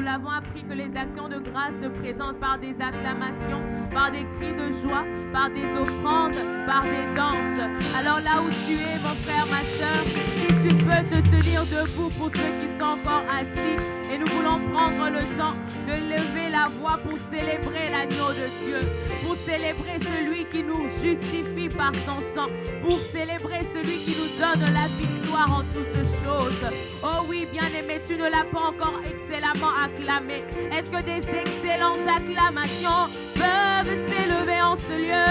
nous l'avons appris que les actions de grâce se présentent par des acclamations, par des cris de joie, par des offrandes, par des danses. Alors là où tu es, mon frère, ma soeur, si tu peux te tenir debout pour ceux qui sont encore assis, et nous voulons prendre le temps de lever la voix pour célébrer l'agneau de Dieu, pour célébrer celui qui nous justifie par son sang, pour célébrer celui qui nous donne la victoire en toutes choses. Oh oui, bien-aimé, tu ne l'as pas encore excellemment acclamé. Est-ce que des excellentes acclamations peuvent s'élever en ce lieu?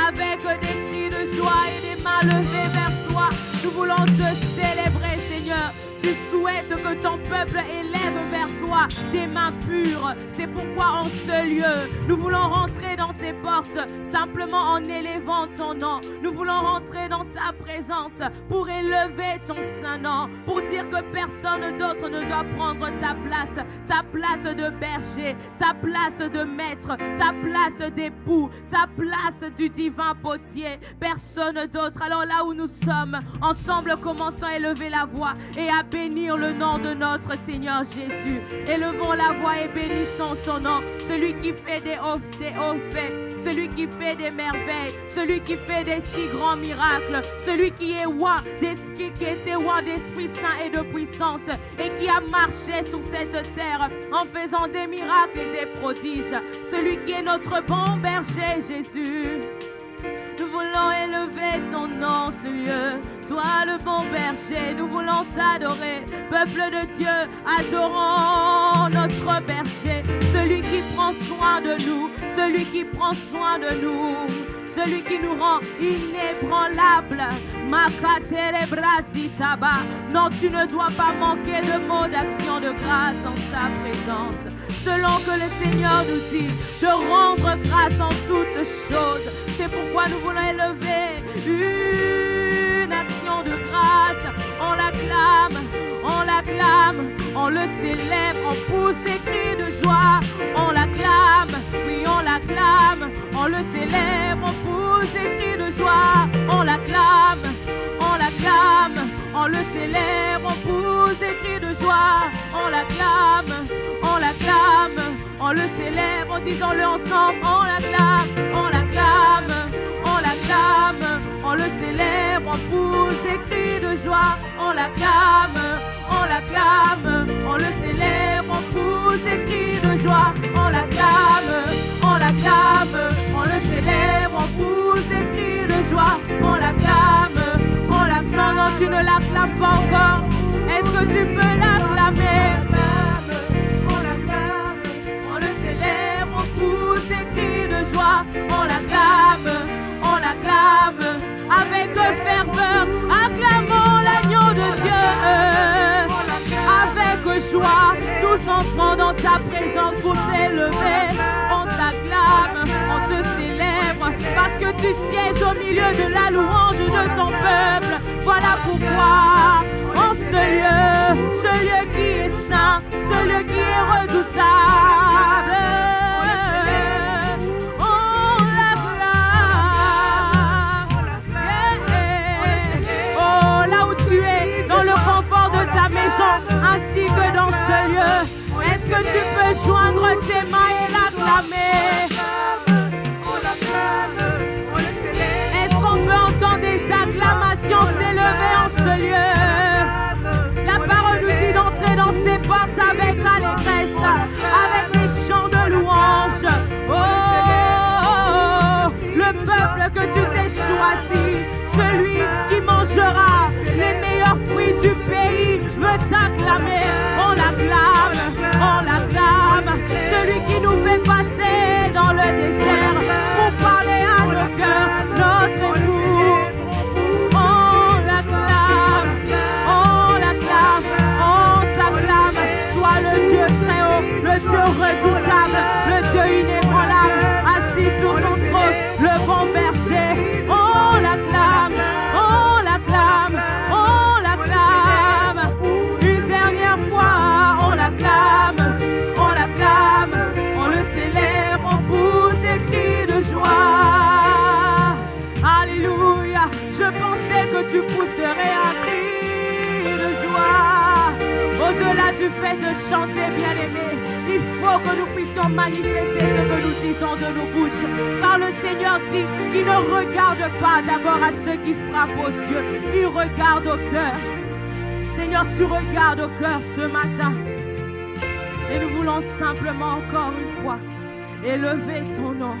Avec des cris de joie et des mains levées vers toi, nous voulons te célébrer, Seigneur. Tu souhaites que ton peuple élève vers toi des mains pures. C'est pourquoi en ce lieu, nous voulons rentrer dans tes portes simplement en élevant ton nom. Nous voulons rentrer dans ta présence pour élever ton saint nom, pour dire que personne d'autre ne doit prendre ta place de berger, ta place de maître, ta place d'époux, ta place du divin potier. Personne d'autre. Alors là où nous sommes, ensemble, commençons à élever la voix et à bénir le nom de notre Seigneur Jésus. Élevons la voix et bénissons son nom. Celui qui fait des hauts faits, celui qui fait des merveilles, celui qui fait des si grands miracles, celui qui est roi d'esprit, qui était roi d'Esprit Saint et de puissance, et qui a marché sur cette terre en faisant des miracles et des prodiges. Celui qui est notre bon berger, Jésus. Nous voulons élever ton nom, ce lieu. Toi, le bon berger, nous voulons t'adorer. Peuple de Dieu, adorons notre berger. Celui qui prend soin de nous, celui qui prend soin de nous, celui qui nous rend inébranlables. Non, tu ne dois pas manquer de mots d'action de grâce en sa présence. Selon que le Seigneur nous dit de rendre grâce en toutes choses. C'est pourquoi nous voulons élever une action de grâce. On l'acclame, on le célèbre, on pousse des cris de joie. On l'acclame, oui on l'acclame, on le célèbre, on pousse des cris de joie. On l'acclame, on le célèbre, on pousse des cris de joie. On l'acclame, on le célèbre, disons-le ensemble. On l'acclame, on le célèbre, on pousse des cris de joie. On l'acclame, on le célèbre, on pousse des cris de joie. On l'acclame, on le célèbre, on pousse des cris de joie. On l'acclame, non, tu ne l'acclames pas encore. Est-ce que tu peux l'acclamer? On le célèbre, on pousse des cris de joie. On l'acclame, avec ferveur. Acclamons l'agneau de Dieu. Avec joie, nous entrons dans ta présence pour t'élever. On t'acclame, on te célèbre, parce que tu sièges au milieu de la louange de ton peuple. Voilà pourquoi, en ce lieu qui est saint, ce lieu qui est redoutable, on l'acclame. Oh, là où tu es, dans le confort de ta maison, ainsi que dans ce lieu, est-ce que tu peux joindre tes mains et l'acclamer? Est-ce qu'on peut entendre des acclamations s'élever en ce lieu? La parole nous dit d'entrer dans ses portes avec allégresse, avec des chants de louange. Oh, le peuple que tu t'es choisi, celui qui mangera les meilleurs fruits du pays, veut t'acclamer. On l'acclame, celui qui nous fait passer dans le désert pour parler à nos cœurs, notre époux. On l'acclame, on t'acclame. Toi le Dieu très haut, le Dieu redoutable, le Dieu inébranlable, assis sur ton trône, le bon berger. On l'acclame. Une dernière fois, tu fais de chanter, bien-aimé. Il faut que nous puissions manifester ce que nous disons de nos bouches. Car le Seigneur dit qu'il ne regarde pas d'abord à ceux qui frappent aux yeux. Il regarde au cœur. Seigneur, tu regardes au cœur ce matin. Et nous voulons simplement encore une fois élever ton nom.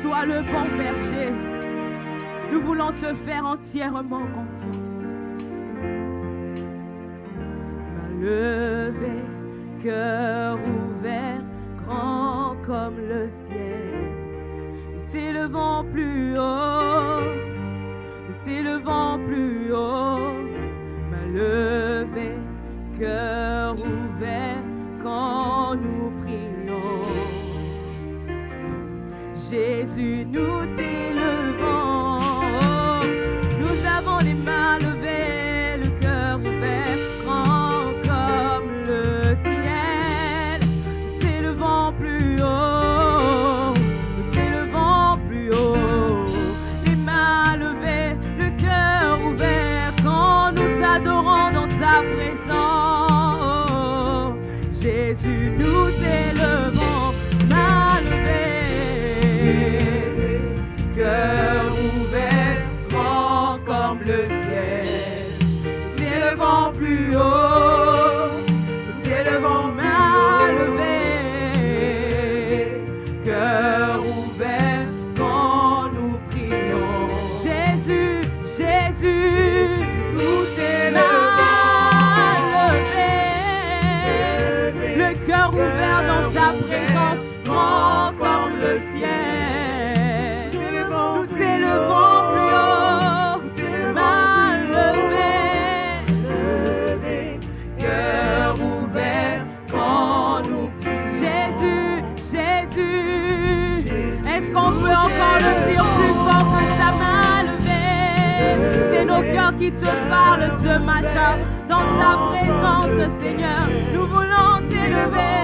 Toi le bon berger. Nous voulons te faire entièrement confiance. Main levée, cœur ouvert, grand comme le ciel. Nous t'élevons plus haut, nous t'élevons plus haut. Main levée, cœur ouvert, quand nous prions. Jésus, nous t'élevons. Nous avons les mains levées, le cœur ouvert, grand comme le ciel. Nous t'élevons plus haut, nous t'élevons plus haut. Les mains levées, le cœur ouvert, quand nous t'adorons dans ta présence. Jésus, nous t'élevons, mains levées, cœur ouvert, grand comme le ciel. Nous t'élevons plus haut, nous t'élevons, mains levées, cœur ouvert, quand nous prions. Jésus, Jésus, nous t'élevons, le cœur ouvert dans ta présence, grand comme le ciel. Nous t'élevons plus haut, main levée, cœur ouvert, quand nous prions. Jésus, Jésus, est-ce qu'on peut encore le dire plus fort que sa main levée? C'est nos cœurs qui te parlent ce matin, dans ta présence, Seigneur. Nous voulons t'élever,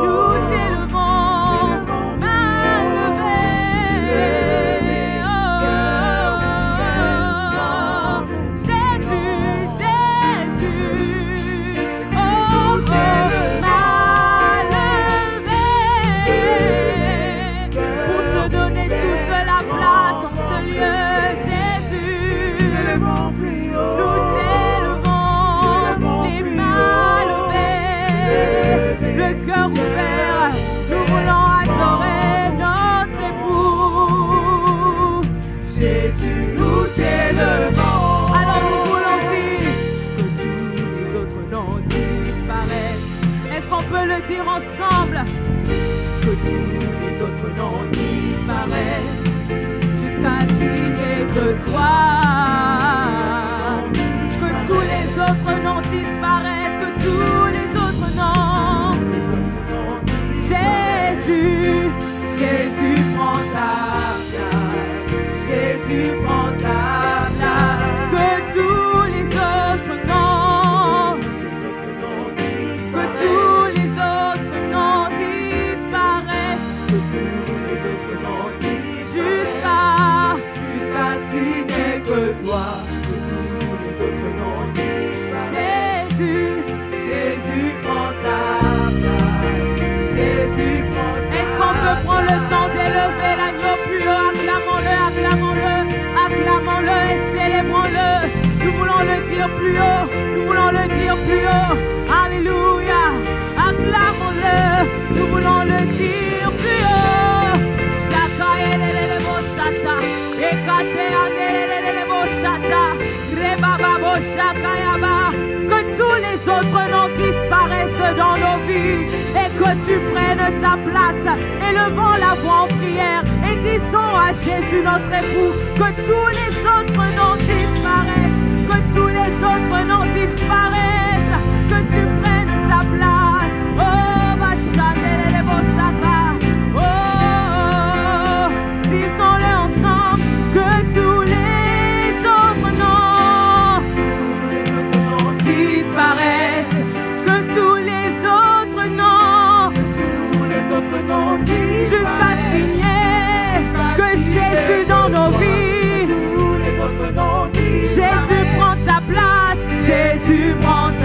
nous t'élevons, main levée. Le cœur ouvert, nous voulons adorer notre époux. Jésus, nous t'élevons. Alors nous voulons dire que tous les autres noms disparaissent. Est-ce qu'on peut le dire ensemble? Que tous les autres noms disparaissent jusqu'à ce qu'il n'y ait que toi. Que tous les autres noms disparaissent, que tous les autres noms. Jésus, Jésus prend ta place, Jésus prend ta place, que tous les autres noms, que tous les autres noms disparaissent, que tous les autres noms disparaissent, jusqu'à ce qu'il n'y ait que toi, que tous les autres noms disparaissent. Jésus, Jésus prend ta place, Jésus prend. Est-ce qu'on peut prendre le temps d'élever l'agneau plus haut? Acclamons-le, acclamons-le, acclamons-le et célébrons-le. Nous voulons le dire plus haut, nous voulons le dire plus haut. Alléluia, acclamons-le, nous voulons le dire plus haut. Chaka elele bosata, ekate anelele bosata, rebaba boshaka yaba. Que tous les autres noms disparaissent dans nos vies et que tu prennes ta place. Élevons la voix en prière et disons à Jésus notre époux que tous les autres noms disparaissent, que tous les autres noms disparaissent, que tu prennes ta place. Oh, Bachanele Bosaka. Oh, disons-le ensemble que tous les autres noms disparaissent, que tous les autres noms, jusqu'à ce qu'il n'y ait que Jésus dans nos vies. Jésus prend ta place, Jésus prend ta place.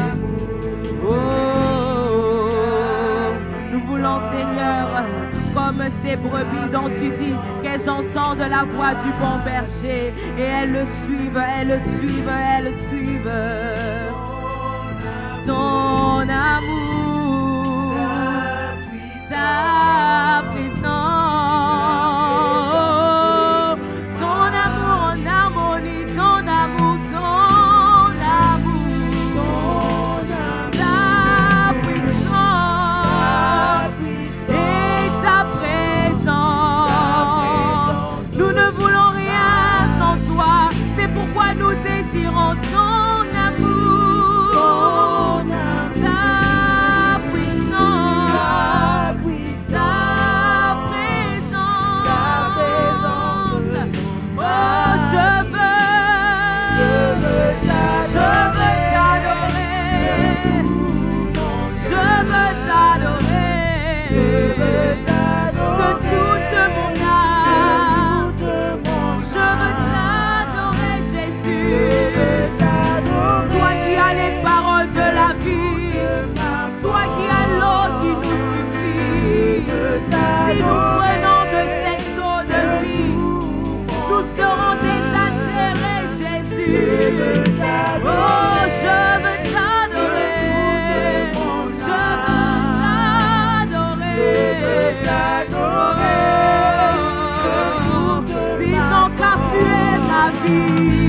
Seigneur, comme ces brebis dont tu dis qu'elles entendent la voix du bon berger et elles le suivent, elles le suivent, elles le suivent. Ton amour, ta présence, ton amour en harmonie, ton amour, ta puissance et ta présence. Nous ne voulons rien sans toi, c'est pourquoi nous désirons ton amour, ta puissance, ta présence. Oh, je veux t'adorer, de toute mon âme. Je veux t'adorer, Jésus. Toi qui as les paroles de la vie, toi qui as l'eau qui nous suffit. Si nous prenons de cette eau de vie, nous serons désaltérés, Jésus. Oh, je veux t'adorer, je veux t'adorer. Disons car tu es ma vie.